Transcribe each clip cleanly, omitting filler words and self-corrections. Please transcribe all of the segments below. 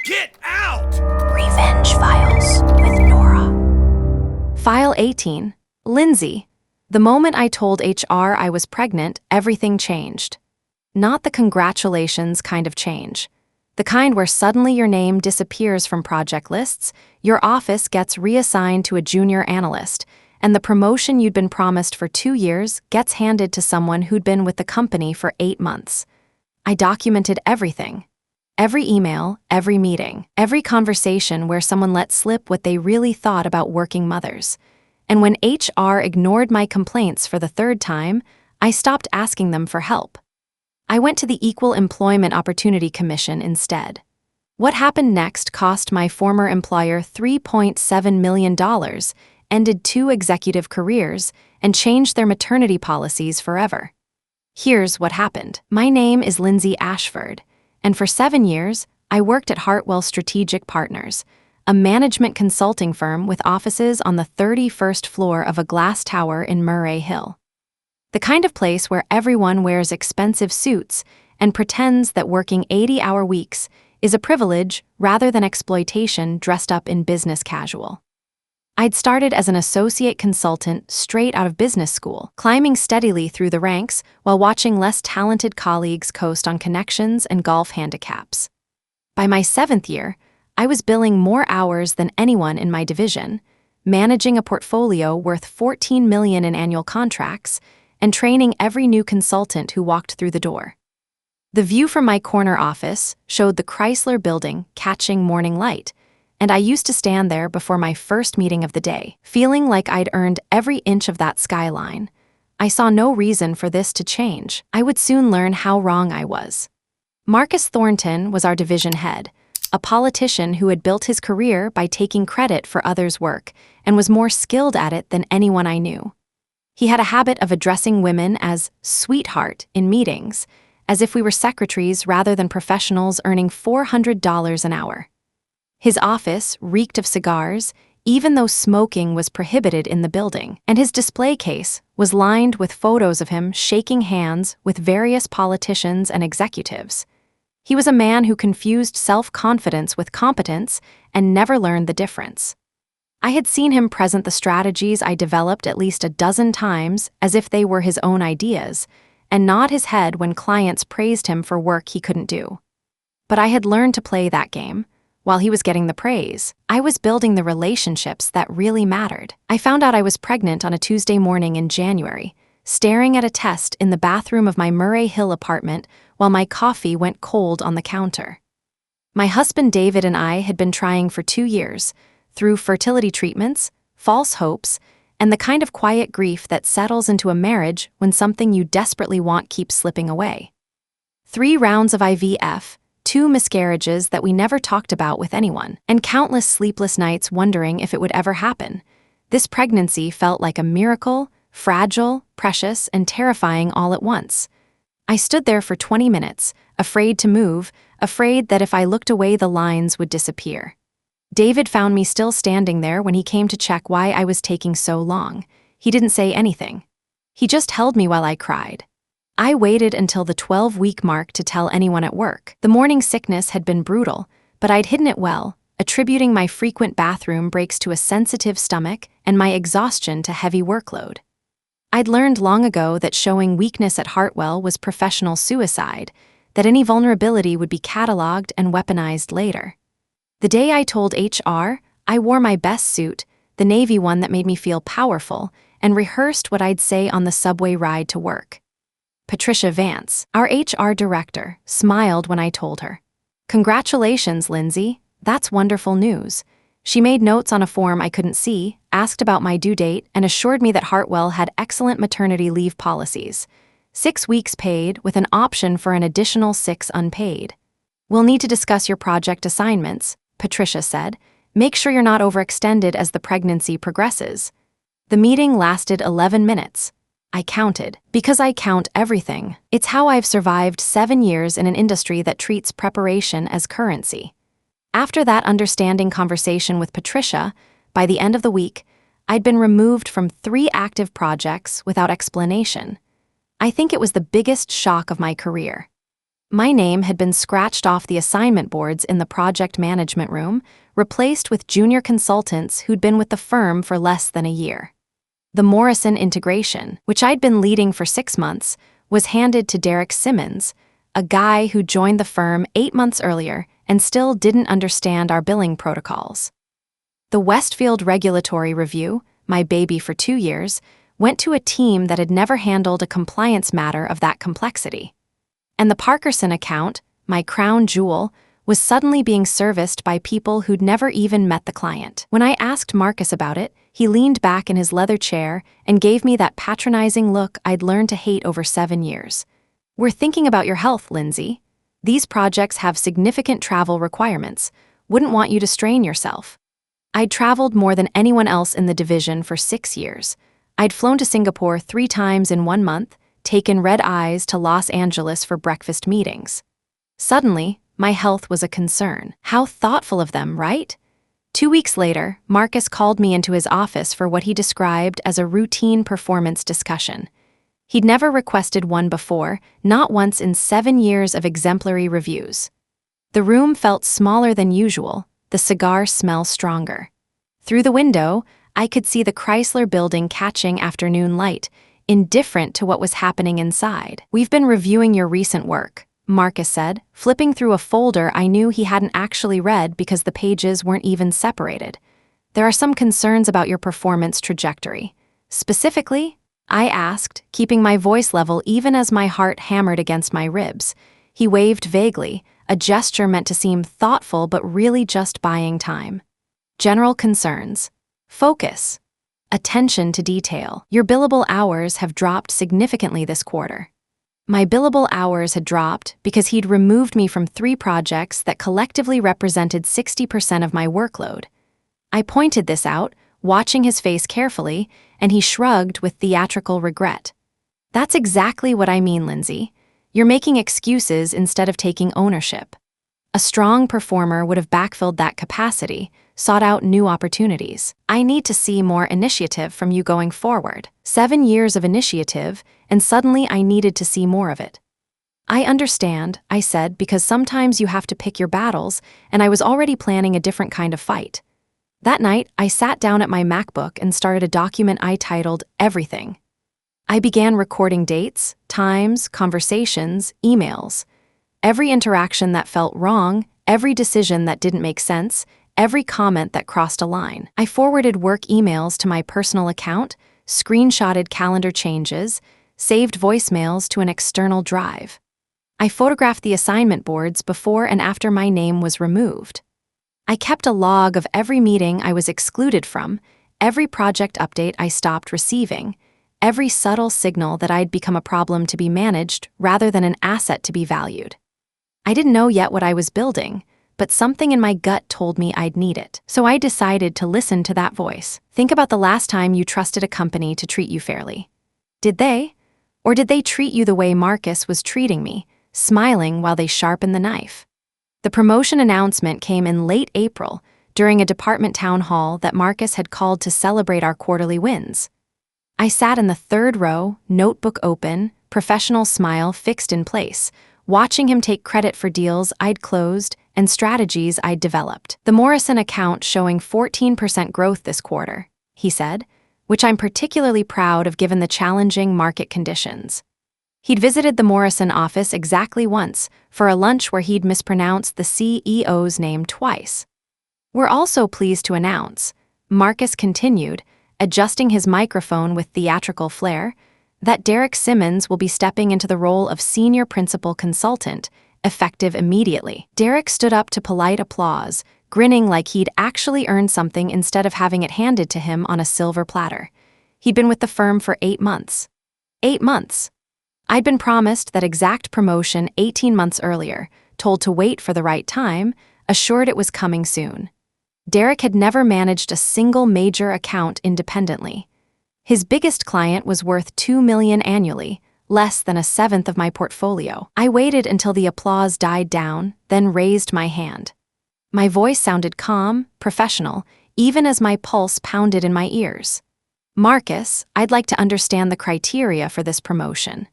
Get out! Revenge Files with Nora. File 18. Lindsay. The moment I told HR I was pregnant, everything changed. Not the congratulations kind of change. The kind where suddenly your name disappears from project lists, your office gets reassigned to a junior analyst, and the promotion you'd been promised for 2 years gets handed to someone who'd been with the company for 8 months. I documented everything. Every email, every meeting, every conversation where someone let slip what they really thought about working mothers. And when HR ignored my complaints for the 3rd time, I stopped asking them for help. I went to the Equal Employment Opportunity Commission instead. What happened next cost my former employer $3.7 million, ended 2 executive careers, and changed their maternity policies forever. Here's what happened. My name is Lindsay Ashford, and for 7 years, I worked at Hartwell Strategic Partners, a management consulting firm with offices on the 31st floor of a glass tower in Murray Hill. The kind of place where everyone wears expensive suits and pretends that working 80-hour weeks is a privilege rather than exploitation dressed up in business casual. I'd started as an associate consultant straight out of business school, climbing steadily through the ranks while watching less talented colleagues coast on connections and golf handicaps. By my 7th year, I was billing more hours than anyone in my division, managing a portfolio worth $14 million in annual contracts, and training every new consultant who walked through the door. The view from my corner office showed the Chrysler Building catching morning light, and I used to stand there before my first meeting of the day, feeling like I'd earned every inch of that skyline. I saw no reason for this to change. I would soon learn how wrong I was. Marcus Thornton was our division head, a politician who had built his career by taking credit for others' work and was more skilled at it than anyone I knew. He had a habit of addressing women as sweetheart in meetings, as if we were secretaries rather than professionals earning $400 an hour. His office reeked of cigars, even though smoking was prohibited in the building, and his display case was lined with photos of him shaking hands with various politicians and executives. He was a man who confused self-confidence with competence and never learned the difference. I had seen him present the strategies I developed at least a dozen times as if they were his own ideas, and nod his head when clients praised him for work he couldn't do. But I had learned to play that game. While he was getting the praise, I was building the relationships that really mattered. I found out I was pregnant on a Tuesday morning in January, staring at a test in the bathroom of my Murray Hill apartment while my coffee went cold on the counter. My husband David and I had been trying for 2 years, through fertility treatments, false hopes, and the kind of quiet grief that settles into a marriage when something you desperately want keeps slipping away. 3 rounds of IVF, 2 miscarriages that we never talked about with anyone, and countless sleepless nights wondering if it would ever happen. This pregnancy felt like a miracle, fragile, precious, and terrifying all at once. I stood there for 20 minutes, afraid to move, afraid that if I looked away the lines would disappear. David found me still standing there when he came to check why I was taking so long. He didn't say anything. He just held me while I cried. I waited until the 12-week mark to tell anyone at work. The morning sickness had been brutal, but I'd hidden it well, attributing my frequent bathroom breaks to a sensitive stomach and my exhaustion to heavy workload. I'd learned long ago that showing weakness at Hartwell was professional suicide, that any vulnerability would be cataloged and weaponized later. The day I told HR, I wore my best suit, the navy one that made me feel powerful, and rehearsed what I'd say on the subway ride to work. Patricia Vance, our HR director, smiled when I told her. "Congratulations, Lindsay. That's wonderful news." She made notes on a form I couldn't see, asked about my due date, and assured me that Hartwell had excellent maternity leave policies. 6 weeks paid with an option for an additional 6 unpaid. "We'll need to discuss your project assignments," Patricia said. "Make sure you're not overextended as the pregnancy progresses." The meeting lasted 11 minutes. I counted, because I count everything. It's how I've survived 7 years in an industry that treats preparation as currency. After that understanding conversation with Patricia, by the end of the week, I'd been removed from 3 active projects without explanation. I think it was the biggest shock of my career. My name had been scratched off the assignment boards in the project management room, replaced with junior consultants who'd been with the firm for less than a year. The Morrison integration, which I'd been leading for 6 months, was handed to Derek Simmons, a guy who joined the firm 8 months earlier and still didn't understand our billing protocols. The Westfield Regulatory Review, my baby for 2 years, went to a team that had never handled a compliance matter of that complexity. And the Parkerson account, my crown jewel, was suddenly being serviced by people who'd never even met the client. When I asked Marcus about it, he leaned back in his leather chair and gave me that patronizing look I'd learned to hate over 7 years. "We're thinking about your health, Lindsay. These projects have significant travel requirements. Wouldn't want you to strain yourself." I'd traveled more than anyone else in the division for 6 years. I'd flown to Singapore 3 times in 1 month, taken red eyes to Los Angeles for breakfast meetings. Suddenly, my health was a concern. How thoughtful of them, right? 2 weeks later, Marcus called me into his office for what he described as a routine performance discussion. He'd never requested one before, not once in 7 years of exemplary reviews. The room felt smaller than usual, the cigar smell stronger. Through the window, I could see the Chrysler Building catching afternoon light, indifferent to what was happening inside. "We've been reviewing your recent work," Marcus said, flipping through a folder I knew he hadn't actually read because the pages weren't even separated. "There are some concerns about your performance trajectory." "Specifically?" I asked, keeping my voice level even as my heart hammered against my ribs. He waved vaguely, a gesture meant to seem thoughtful but really just buying time. "General concerns. Focus. Attention to detail. Your billable hours have dropped significantly this quarter." My billable hours had dropped because he'd removed me from 3 projects that collectively represented 60% of my workload. I pointed this out, watching his face carefully, and he shrugged with theatrical regret. "That's exactly what I mean, Lindsay. You're making excuses instead of taking ownership. A strong performer would have backfilled that capacity, sought out new opportunities. I need to see more initiative from you going forward." 7 years of initiative, and suddenly I needed to see more of it. "I understand," I said, "because sometimes you have to pick your battles, and I was already planning a different kind of fight." That night, I sat down at my MacBook and started a document I titled Everything. I began recording dates, times, conversations, emails. Every interaction that felt wrong, every decision that didn't make sense, every comment that crossed a line. I forwarded work emails to my personal account, screenshotted calendar changes, saved voicemails to an external drive. I photographed the assignment boards before and after my name was removed. I kept a log of every meeting I was excluded from, every project update I stopped receiving, every subtle signal that I'd become a problem to be managed rather than an asset to be valued. I didn't know yet what I was building, but something in my gut told me I'd need it. So I decided to listen to that voice. Think about the last time you trusted a company to treat you fairly. Did they? Or did they treat you the way Marcus was treating me, smiling while they sharpened the knife? The promotion announcement came in late April, during a department town hall that Marcus had called to celebrate our quarterly wins. I sat in the 3rd row, notebook open, professional smile fixed in place, watching him take credit for deals I'd closed and strategies I'd developed. "The Morrison account showing 14% growth this quarter," he said, "which I'm particularly proud of given the challenging market conditions." He'd visited the Morrison office exactly once, for a lunch where he'd mispronounced the CEO's name twice. "We're also pleased to announce," Marcus continued, adjusting his microphone with theatrical flair, "that Derek Simmons will be stepping into the role of senior principal consultant, effective immediately." Derek stood up to polite applause, grinning like he'd actually earned something instead of having it handed to him on a silver platter. He'd been with the firm for 8 months. 8 months. I'd been promised that exact promotion 18 months earlier, told to wait for the right time, assured it was coming soon. Derek had never managed a single major account independently. His biggest client was worth $2 million annually, less than 1/7 of my portfolio. I waited until the applause died down, then raised my hand. My voice sounded calm, professional, even as my pulse pounded in my ears. "Marcus, I'd like to understand the criteria for this promotion.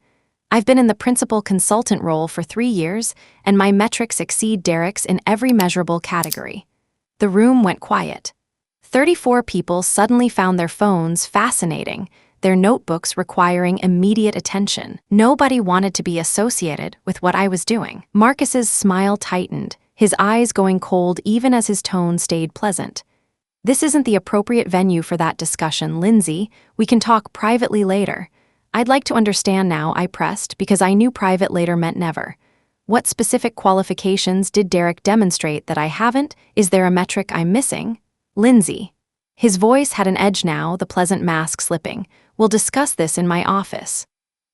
I've been in the principal consultant role for 3 years, and my metrics exceed Derek's in every measurable category. The room went quiet. 34 people suddenly found their phones fascinating, their notebooks requiring immediate attention. Nobody wanted to be associated with what I was doing. Marcus's smile tightened, his eyes going cold even as his tone stayed pleasant. This isn't the appropriate venue for that discussion, Lindsay. We can talk privately later. I'd like to understand now, I pressed, because I knew private later meant never. What specific qualifications did Derek demonstrate that I haven't? Is there a metric I'm missing? Lindsay. His voice had an edge now, the pleasant mask slipping. We'll discuss this in my office.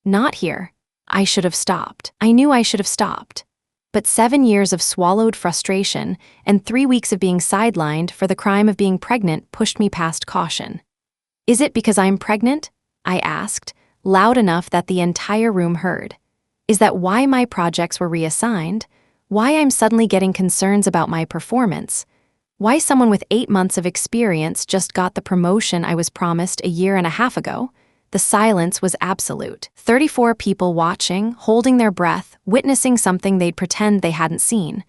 Not here. I should have stopped. I knew I should have stopped. But 7 years of swallowed frustration and 3 weeks of being sidelined for the crime of being pregnant pushed me past caution. Is it because I'm pregnant? I asked, loud enough that the entire room heard. Is that why my projects were reassigned? Why I'm suddenly getting concerns about my performance? Why someone with 8 months of experience just got the promotion I was promised a year and a half ago? The silence was absolute. 34 people watching, holding their breath, witnessing something they'd pretend they hadn't seen.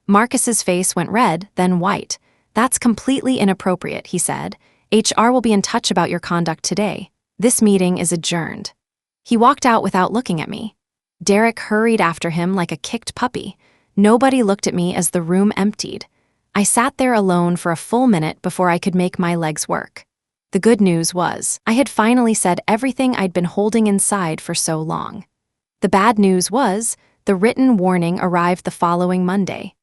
Marcus's face went red, then white. That's completely inappropriate, he said. HR will be in touch about your conduct today. This meeting is adjourned. He walked out without looking at me. Derek hurried after him like a kicked puppy. Nobody looked at me as the room emptied. I sat there alone for a full minute before I could make my legs work. The good news was, I had finally said everything I'd been holding inside for so long. The bad news was, the written warning arrived the following Monday.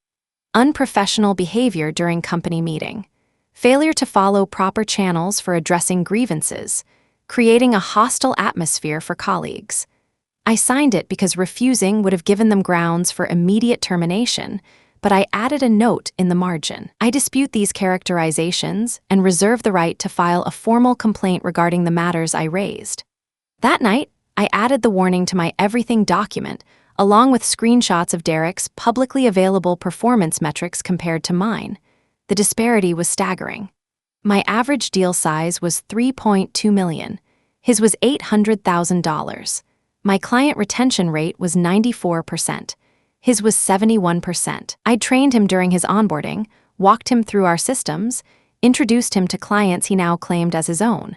Unprofessional behavior during company meeting. Failure to follow proper channels for addressing grievances. Creating a hostile atmosphere for colleagues. I signed it because refusing would have given them grounds for immediate termination, but I added a note in the margin. I dispute these characterizations and reserve the right to file a formal complaint regarding the matters I raised. That night, I added the warning to my everything document, along with screenshots of Derek's publicly available performance metrics compared to mine. The disparity was staggering. My average deal size was $3.2 million. His was $800,000. My client retention rate was 94%. His was 71%. I'd trained him during his onboarding, walked him through our systems, introduced him to clients he now claimed as his own.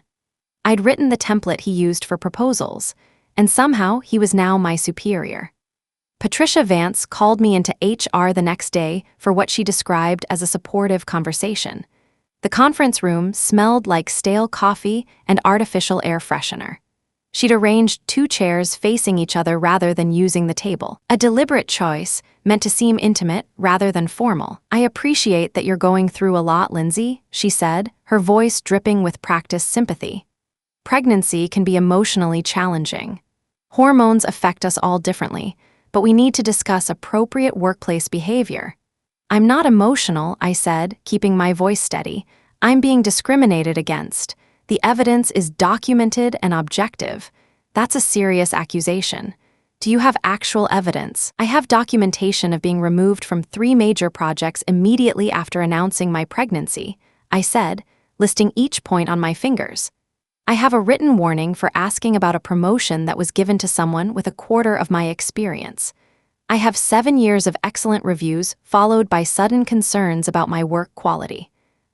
I'd written the template he used for proposals, and somehow he was now my superior. Patricia Vance called me into HR the next day for what she described as a supportive conversation. The conference room smelled like stale coffee and artificial air freshener. She'd arranged 2 chairs facing each other rather than using the table, a deliberate choice meant to seem intimate rather than formal. I appreciate that you're going through a lot, Lindsay, she said, her voice dripping with practiced sympathy. Pregnancy can be emotionally challenging. Hormones affect us all differently, but we need to discuss appropriate workplace behavior. I'm not emotional, I said, keeping my voice steady. I'm being discriminated against. The evidence is documented and objective. That's a serious accusation. Do you have actual evidence? I have documentation of being removed from 3 major projects immediately after announcing my pregnancy, I said, listing each point on my fingers. I have a written warning for asking about a promotion that was given to someone with a quarter of my experience. I have 7 years of excellent reviews followed by sudden concerns about my work quality.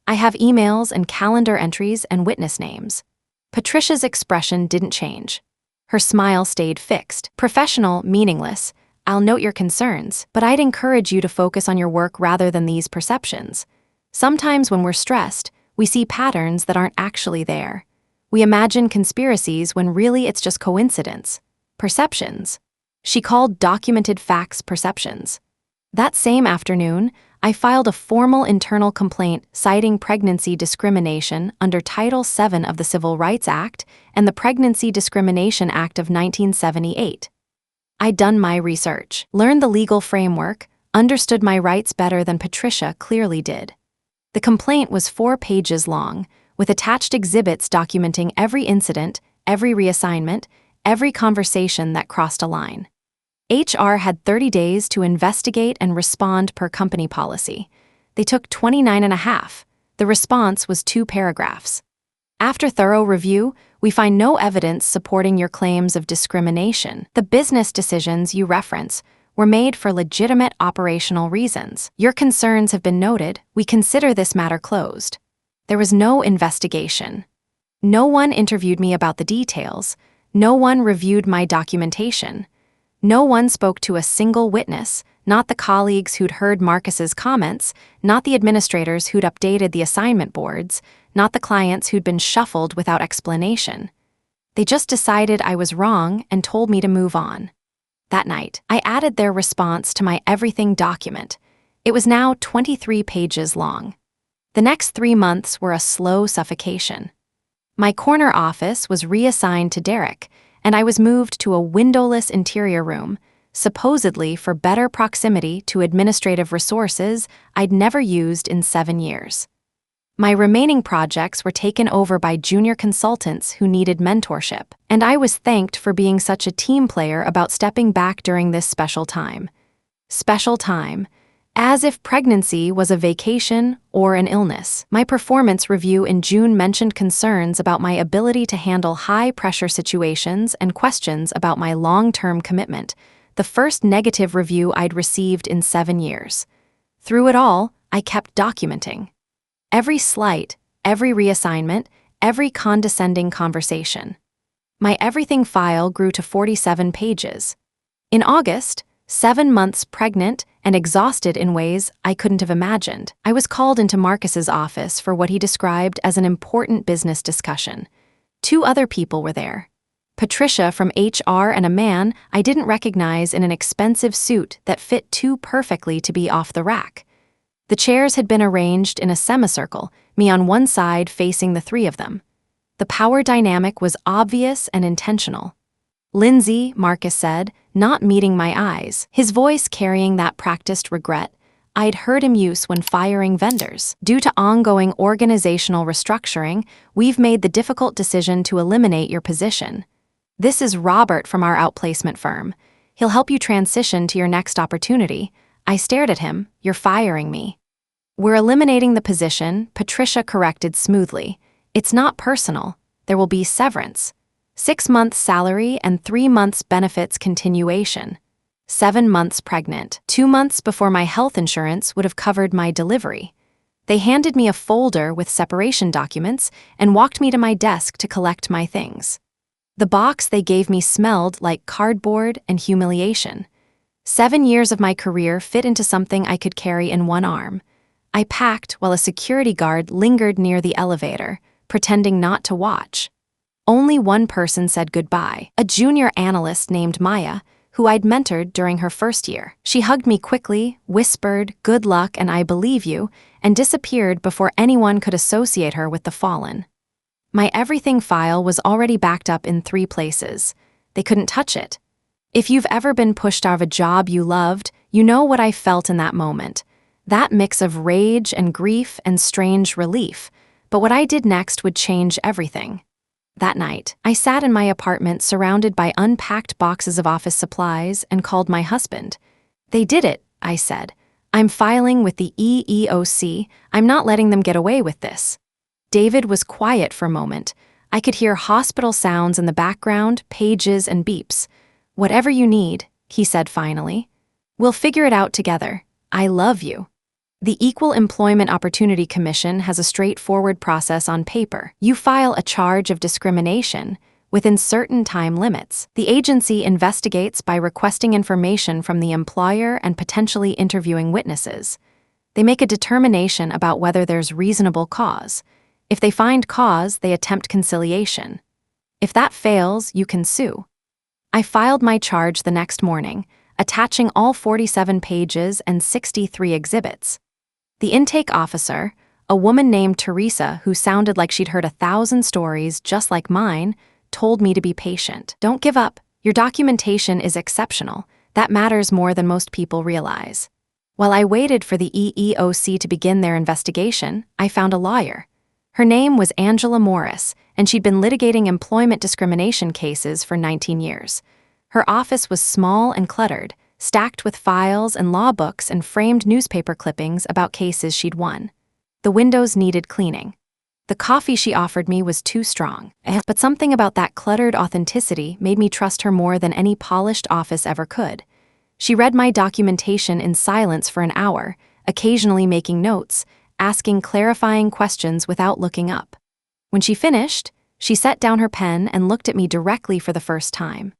I have emails and calendar entries and witness names. Patricia's expression didn't change. Her smile stayed fixed. Professional, meaningless. I'll note your concerns, but I'd encourage you to focus on your work rather than these perceptions. Sometimes when we're stressed, we see patterns that aren't actually there. We imagine conspiracies when really it's just coincidence. Perceptions. She called documented facts perceptions. That same afternoon, I filed a formal internal complaint citing pregnancy discrimination under Title VII of the Civil Rights Act and the Pregnancy Discrimination Act of 1978. I'd done my research, learned the legal framework, understood my rights better than Patricia clearly did. The complaint was 4 pages long, with attached exhibits documenting every incident, every reassignment, every conversation that crossed a line. HR had 30 days to investigate and respond per company policy. They took 29 and a half. The response was 2 paragraphs. After thorough review, we find no evidence supporting your claims of discrimination. The business decisions you reference were made for legitimate operational reasons. Your concerns have been noted. We consider this matter closed. There was no investigation. No one interviewed me about the details. No one reviewed my documentation. No one spoke to a single witness, not the colleagues who'd heard Marcus's comments, not the administrators who'd updated the assignment boards, not the clients who'd been shuffled without explanation. They just decided I was wrong and told me to move on. That night, I added their response to my everything document. It was now 23 pages long. The next 3 months were a slow suffocation. My corner office was reassigned to Derek, and I was moved to a windowless interior room, supposedly for better proximity to administrative resources I'd never used in 7 years. My remaining projects were taken over by junior consultants who needed mentorship, and I was thanked for being such a team player about stepping back during this special time. Special time. As if pregnancy was a vacation or an illness. My performance review in June mentioned concerns about my ability to handle high-pressure situations and questions about my long-term commitment, the first negative review I'd received in 7 years. Through it all, I kept documenting. Every slight, every reassignment, every condescending conversation. My everything file grew to 47 pages. In August, 7 months pregnant and exhausted in ways I couldn't have imagined, I was called into Marcus's office for what he described as an important business discussion. 2 other people were there. Patricia from HR and a man I didn't recognize in an expensive suit that fit too perfectly to be off the rack. The chairs had been arranged in a semicircle, me on one side facing the 3 of them. The power dynamic was obvious and intentional. "Lindsay," Marcus said, not meeting my eyes, his voice carrying that practiced regret I'd heard him use when firing vendors. "Due to ongoing organizational restructuring, we've made the difficult decision to eliminate your position. This is Robert from our outplacement firm. He'll help you transition to your next opportunity." I stared at him. "You're firing me." "We're eliminating the position," Patricia corrected smoothly. "It's not personal. There will be severance. 6 months salary and 3 months benefits continuation. 7 months pregnant. 2 months before my health insurance would have covered my delivery. They handed me a folder with separation documents and walked me to my desk to collect my things. The box they gave me smelled like cardboard and humiliation. 7 years of my career fit into something I could carry in one arm. I packed while a security guard lingered near the elevator, pretending not to watch. Only one person said goodbye, a junior analyst named Maya, who I'd mentored during her first year. She hugged me quickly, whispered, "Good luck and I believe you," and disappeared before anyone could associate her with the fallen. My everything file was already backed up in 3 places. They couldn't touch it. If you've ever been pushed out of a job you loved, you know what I felt in that moment. That mix of rage and grief and strange relief. But what I did next would change everything. That night, I sat in my apartment surrounded by unpacked boxes of office supplies and called my husband. "They did it," I said. "I'm filing with the EEOC. I'm not letting them get away with this." David was quiet for a moment. I could hear hospital sounds in the background, pages and beeps. "Whatever you need," he said finally. "We'll figure it out together. I love you." The Equal Employment Opportunity Commission has a straightforward process on paper. You file a charge of discrimination within certain time limits. The agency investigates by requesting information from the employer and potentially interviewing witnesses. They make a determination about whether there's reasonable cause. If they find cause, they attempt conciliation. If that fails, you can sue. I filed my charge the next morning, attaching all 47 pages and 63 exhibits. The intake officer, a woman named Teresa who sounded like she'd heard 1,000 stories just like mine, told me to be patient. "Don't give up. Your documentation is exceptional. That matters more than most people realize." While I waited for the EEOC to begin their investigation, I found a lawyer. Her name was Angela Morris, and she'd been litigating employment discrimination cases for 19 years. Her office was small and cluttered, stacked with files and law books and framed newspaper clippings about cases she'd won. The windows needed cleaning. The coffee she offered me was too strong, but something about that cluttered authenticity made me trust her more than any polished office ever could. She read my documentation in silence for an hour, occasionally making notes, asking clarifying questions without looking up. When she finished, she set down her pen and looked at me directly for the first time.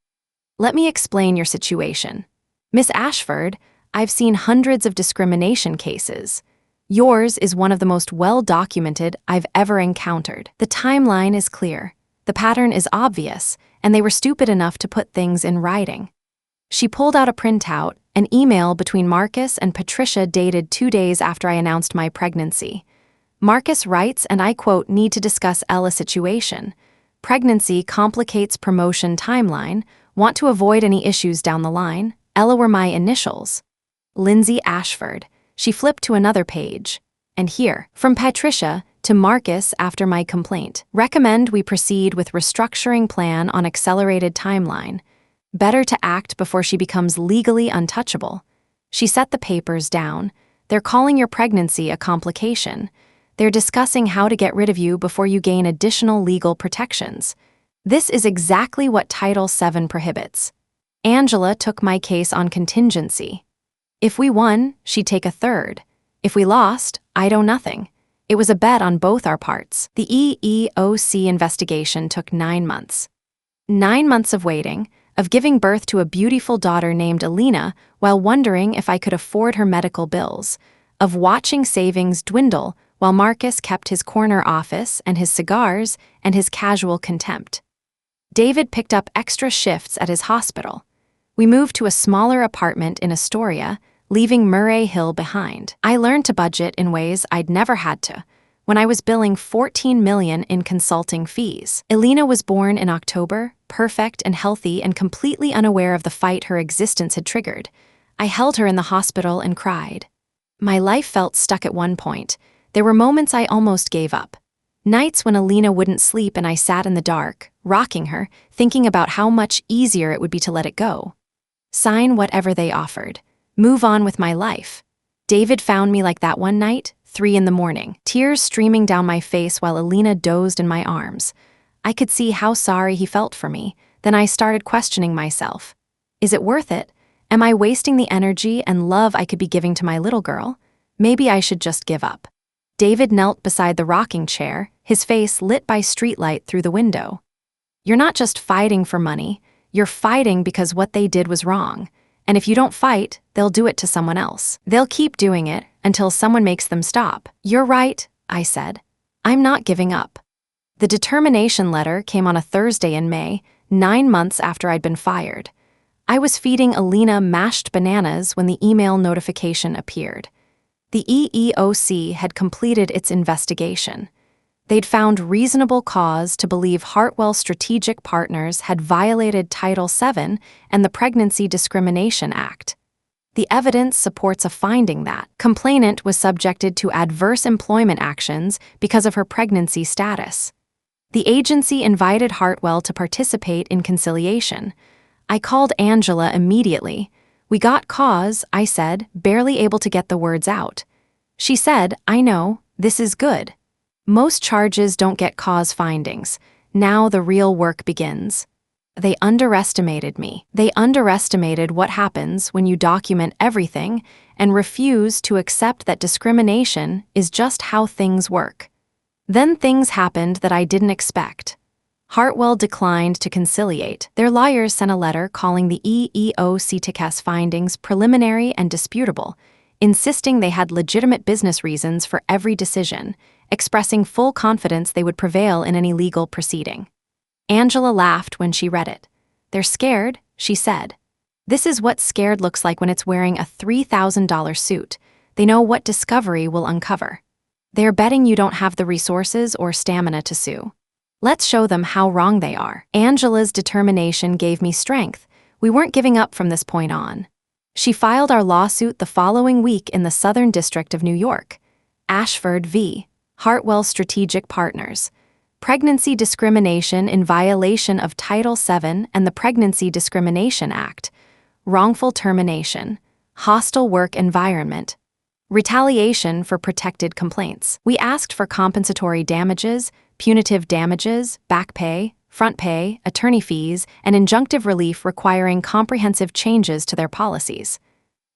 "Let me explain your situation. Miss Ashford, I've seen hundreds of discrimination cases. Yours is one of the most well-documented I've ever encountered. The timeline is clear, the pattern is obvious, and they were stupid enough to put things in writing." She pulled out a printout, an email between Marcus and Patricia dated 2 days after I announced my pregnancy. Marcus writes, and I quote, "Need to discuss Ella situation. Pregnancy complicates promotion timeline. Want to avoid any issues down the line. Ella were my initials. Lindsay Ashford." She flipped to another page. And here, from Patricia to Marcus after my complaint. "Recommend we proceed with restructuring plan on accelerated timeline. Better to act before she becomes legally untouchable." She set the papers down. "They're calling your pregnancy a complication. They're discussing how to get rid of you before you gain additional legal protections. This is exactly what Title VII prohibits." Angela took my case on contingency. If we won, she'd take a third. If we lost, I'd owe nothing. It was a bet on both our parts. The EEOC investigation took 9 months. 9 months of waiting, of giving birth to a beautiful daughter named Alina while wondering if I could afford her medical bills, of watching savings dwindle while Marcus kept his corner office and his cigars and his casual contempt. David picked up extra shifts at his hospital. We moved to a smaller apartment in Astoria, leaving Murray Hill behind. I learned to budget in ways I'd never had to, when I was billing $14 million in consulting fees. Alina was born in October, perfect and healthy and completely unaware of the fight her existence had triggered. I held her in the hospital and cried. My life felt stuck at one point. There were moments I almost gave up. Nights when Alina wouldn't sleep and I sat in the dark, rocking her, thinking about how much easier it would be to let it go. Sign whatever they offered. Move on with my life. David found me like that one night, 3 a.m, tears streaming down my face while Alina dozed in my arms. I could see how sorry he felt for me. Then I started questioning myself. Is it worth it? Am I wasting the energy and love I could be giving to my little girl? Maybe I should just give up. David knelt beside the rocking chair, his face lit by streetlight through the window. "You're not just fighting for money, you're fighting because what they did was wrong. And if you don't fight, they'll do it to someone else. They'll keep doing it until someone makes them stop." "You're right," I said. "I'm not giving up." The determination letter came on a Thursday in May, 9 months after I'd been fired. I was feeding Alina mashed bananas when the email notification appeared. The EEOC had completed its investigation. They'd found reasonable cause to believe Hartwell Strategic Partners had violated Title VII and the Pregnancy Discrimination Act. The evidence supports a finding that complainant was subjected to adverse employment actions because of her pregnancy status. The agency invited Hartwell to participate in conciliation. I called Angela immediately. "We got cause," I said, barely able to get the words out. She said, "I know, this is good. Most charges don't get cause findings. Now the real work begins." They underestimated me. They underestimated what happens when you document everything and refuse to accept that discrimination is just how things work. Then things happened that I didn't expect. Hartwell declined to conciliate. Their lawyers sent a letter calling the EEOC's findings preliminary and disputable, insisting they had legitimate business reasons for every decision, expressing full confidence they would prevail in any legal proceeding. Angela laughed when she read it. "They're scared," she said. "This is what scared looks like when it's wearing a $3,000 suit. They know what discovery will uncover. They're betting you don't have the resources or stamina to sue. Let's show them how wrong they are." Angela's determination gave me strength. We weren't giving up from this point on. She filed our lawsuit the following week in the Southern District of New York. Ashford v. Hartwell Strategic Partners. Pregnancy discrimination in violation of Title VII and the Pregnancy Discrimination Act. Wrongful termination. Hostile work environment. Retaliation for protected complaints. We asked for compensatory damages, punitive damages, back pay, front pay, attorney fees, and injunctive relief requiring comprehensive changes to their policies.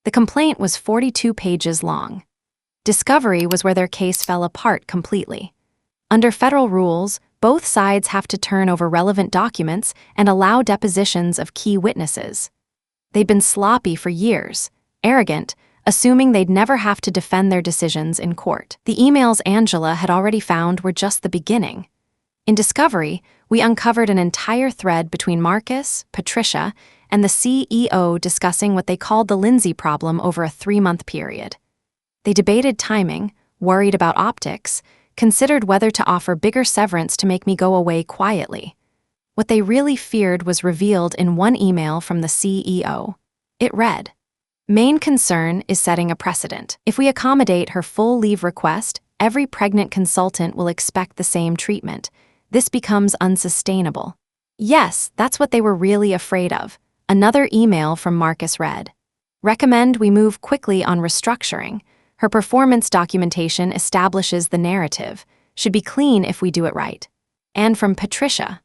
The complaint was 42 pages long. Discovery was where their case fell apart completely. Under federal rules, both sides have to turn over relevant documents and allow depositions of key witnesses. They'd been sloppy for years, arrogant, assuming they'd never have to defend their decisions in court. The emails Angela had already found were just the beginning. In Discovery, we uncovered an entire thread between Marcus, Patricia, and the CEO discussing what they called the Lindsay problem over a 3-month period. They debated timing, worried about optics, considered whether to offer bigger severance to make me go away quietly. What they really feared was revealed in one email from the CEO. It read, "Main concern is setting a precedent. If we accommodate her full leave request, every pregnant consultant will expect the same treatment. This becomes unsustainable." Yes, that's what they were really afraid of. Another email from Marcus read, "Recommend we move quickly on restructuring. Her performance documentation establishes the narrative. Should be clean if we do it right." And from Patricia,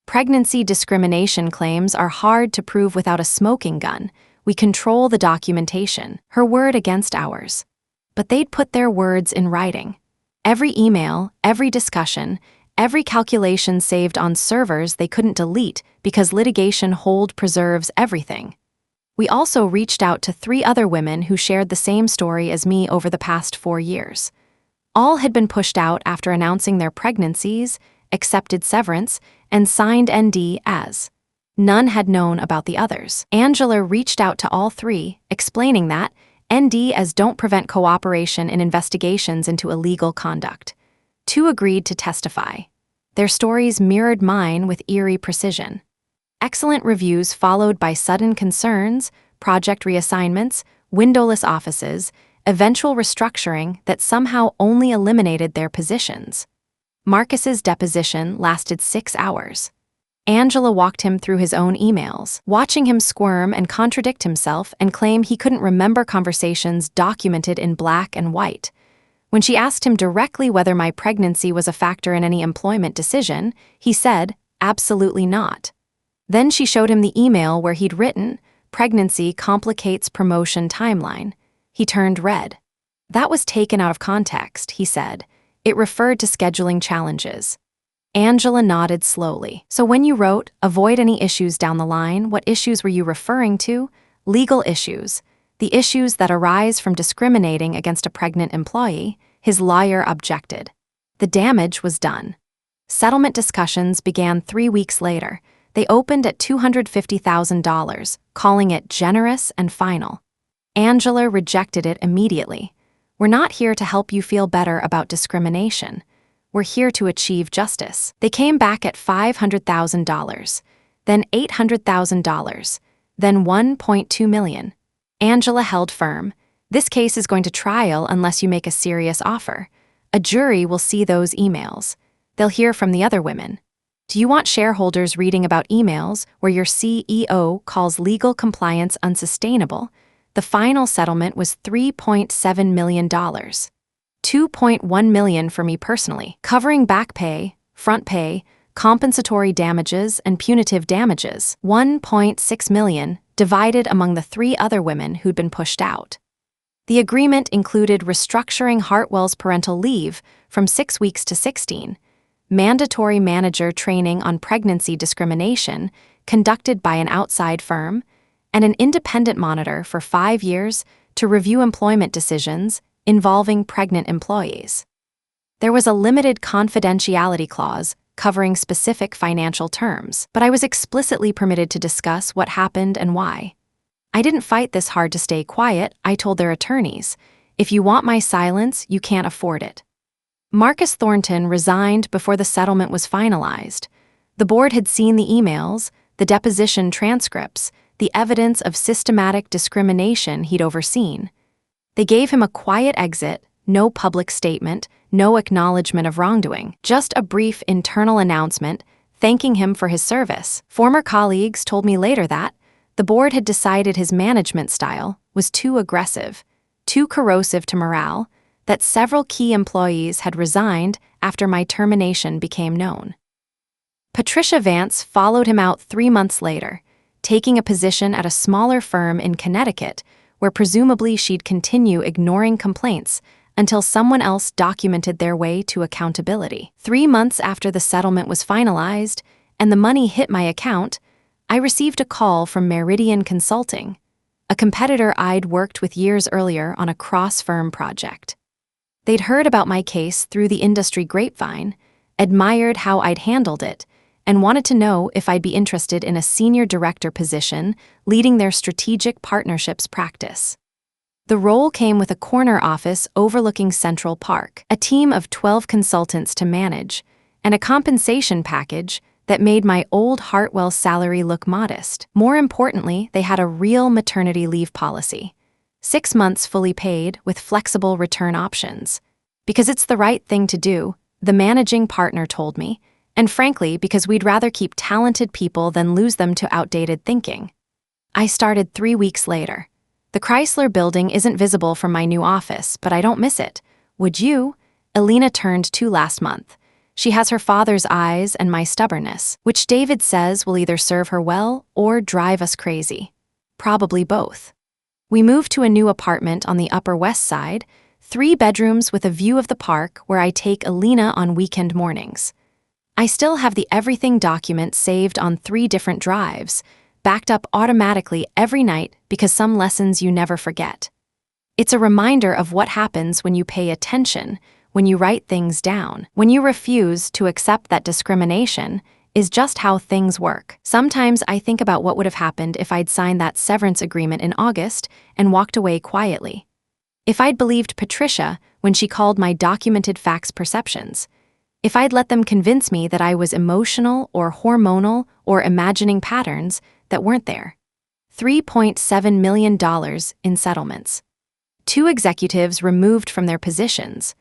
"Pregnancy discrimination claims are hard to prove without a smoking gun. We control the documentation, her word against ours." But they'd put their words in writing. Every email, every discussion, every calculation saved on servers they couldn't delete because litigation hold preserves everything. We also reached out to 3 other women who shared the same story as me over the past 4 years. All had been pushed out after announcing their pregnancies, accepted severance, and signed ND as. None had known about the others. Angela reached out to all 3, explaining that ND as don't prevent cooperation in investigations into illegal conduct. 2 agreed to testify. Their stories mirrored mine with eerie precision. Excellent reviews followed by sudden concerns, project reassignments, windowless offices, eventual restructuring that somehow only eliminated their positions. Marcus's deposition lasted 6 hours. Angela walked him through his own emails, watching him squirm and contradict himself and claim he couldn't remember conversations documented in black and white. When she asked him directly whether my pregnancy was a factor in any employment decision, he said, "Absolutely not." Then she showed him the email where he'd written, "Pregnancy complicates promotion timeline." He turned red. That was taken out of context, he said. It referred to scheduling challenges. Angela nodded slowly. "So when you wrote, avoid any issues down the line, what issues were you referring to?" "Legal issues. The issues that arise from discriminating against a pregnant employee," his lawyer objected. The damage was done. Settlement discussions began 3 weeks later. They opened at $250,000, calling it generous and final. Angela rejected it immediately. "We're not here to help you feel better about discrimination. We're here to achieve justice." They came back at $500,000, then $800,000, then $1.2 million. Angela held firm. "This case is going to trial unless you make a serious offer. A jury will see those emails. They'll hear from the other women. Do you want shareholders reading about emails where your CEO calls legal compliance unsustainable?" The final settlement was $3.7 million. $2.1 million for me personally, covering back pay, front pay, compensatory damages, and punitive damages. $1.6 million divided among the 3 other women who'd been pushed out. The agreement included restructuring Hartwell's parental leave from 6 weeks to 16, mandatory manager training on pregnancy discrimination conducted by an outside firm, and an independent monitor for 5 years to review employment decisions involving pregnant employees. There was a limited confidentiality clause covering specific financial terms, but I was explicitly permitted to discuss what happened and why. I didn't fight this hard to stay quiet, I told their attorneys. If you want my silence, you can't afford it. Marcus Thornton resigned before the settlement was finalized. The board had seen the emails, the deposition transcripts, the evidence of systematic discrimination he'd overseen. They gave him a quiet exit, no public statement, no acknowledgement of wrongdoing, just a brief internal announcement thanking him for his service. Former colleagues told me later that the board had decided his management style was too aggressive, too corrosive to morale, that several key employees had resigned after my termination became known. Patricia Vance followed him out 3 months later, taking a position at a smaller firm in Connecticut, where presumably she'd continue ignoring complaints until someone else documented their way to accountability. 3 months after the settlement was finalized and the money hit my account, I received a call from Meridian Consulting, a competitor I'd worked with years earlier on a cross-firm project. They'd heard about my case through the industry grapevine, admired how I'd handled it, and wanted to know if I'd be interested in a senior director position leading their strategic partnerships practice. The role came with a corner office overlooking Central Park, a team of 12 consultants to manage, and a compensation package that made my old Hartwell salary look modest. More importantly, they had a real maternity leave policy. 6 months fully paid with flexible return options. Because it's the right thing to do, the managing partner told me, and frankly, because we'd rather keep talented people than lose them to outdated thinking. I started 3 weeks later. The Chrysler Building isn't visible from my new office, but I don't miss it. Would you? Elena turned 2 last month. She has her father's eyes and my stubbornness, which David says will either serve her well or drive us crazy. Probably both. We moved to a new apartment on the Upper West Side, 3 bedrooms with a view of the park where I take Elena on weekend mornings. I still have the everything document saved on 3 different drives, backed up automatically every night because some lessons you never forget. It's a reminder of what happens when you pay attention, when you write things down, when you refuse to accept that discrimination is just how things work. Sometimes I think about what would have happened if I'd signed that severance agreement in August and walked away quietly. If I'd believed Patricia when she called my documented facts perceptions. If I'd let them convince me that I was emotional or hormonal or imagining patterns that weren't there. $3.7 million in settlements. 2 executives removed from their positions.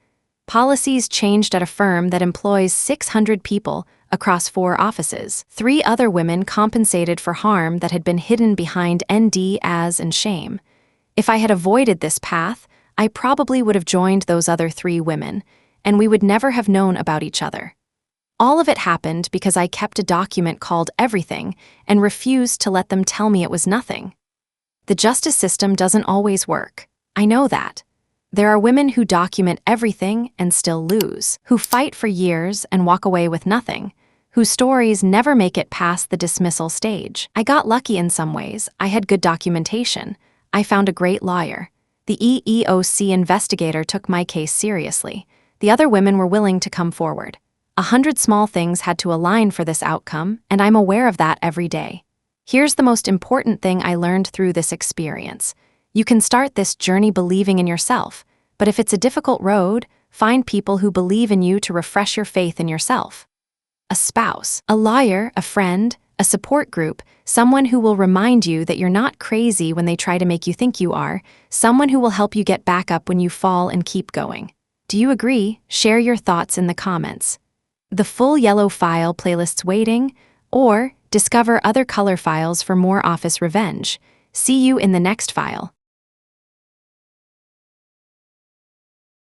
Policies changed at a firm that employs 600 people across 4 offices. 3 other women compensated for harm that had been hidden behind ND, as, and shame. If I had avoided this path, I probably would have joined those other 3 women, and we would never have known about each other. All of it happened because I kept a document called Everything and refused to let them tell me it was nothing. The justice system doesn't always work. I know that. There are women who document everything and still lose, who fight for years and walk away with nothing, whose stories never make it past the dismissal stage. I got lucky in some ways. I had good documentation. I found a great lawyer. The EEOC investigator took my case seriously. The other women were willing to come forward. 100 small things had to align for this outcome, and I'm aware of that every day. Here's the most important thing I learned through this experience. You can start this journey believing in yourself, but if it's a difficult road, find people who believe in you to refresh your faith in yourself. A spouse, a lawyer, a friend, a support group, someone who will remind you that you're not crazy when they try to make you think you are, someone who will help you get back up when you fall and keep going. Do you agree? Share your thoughts in the comments. The full yellow file playlist's waiting, or discover other color files for more office revenge. See you in the next file.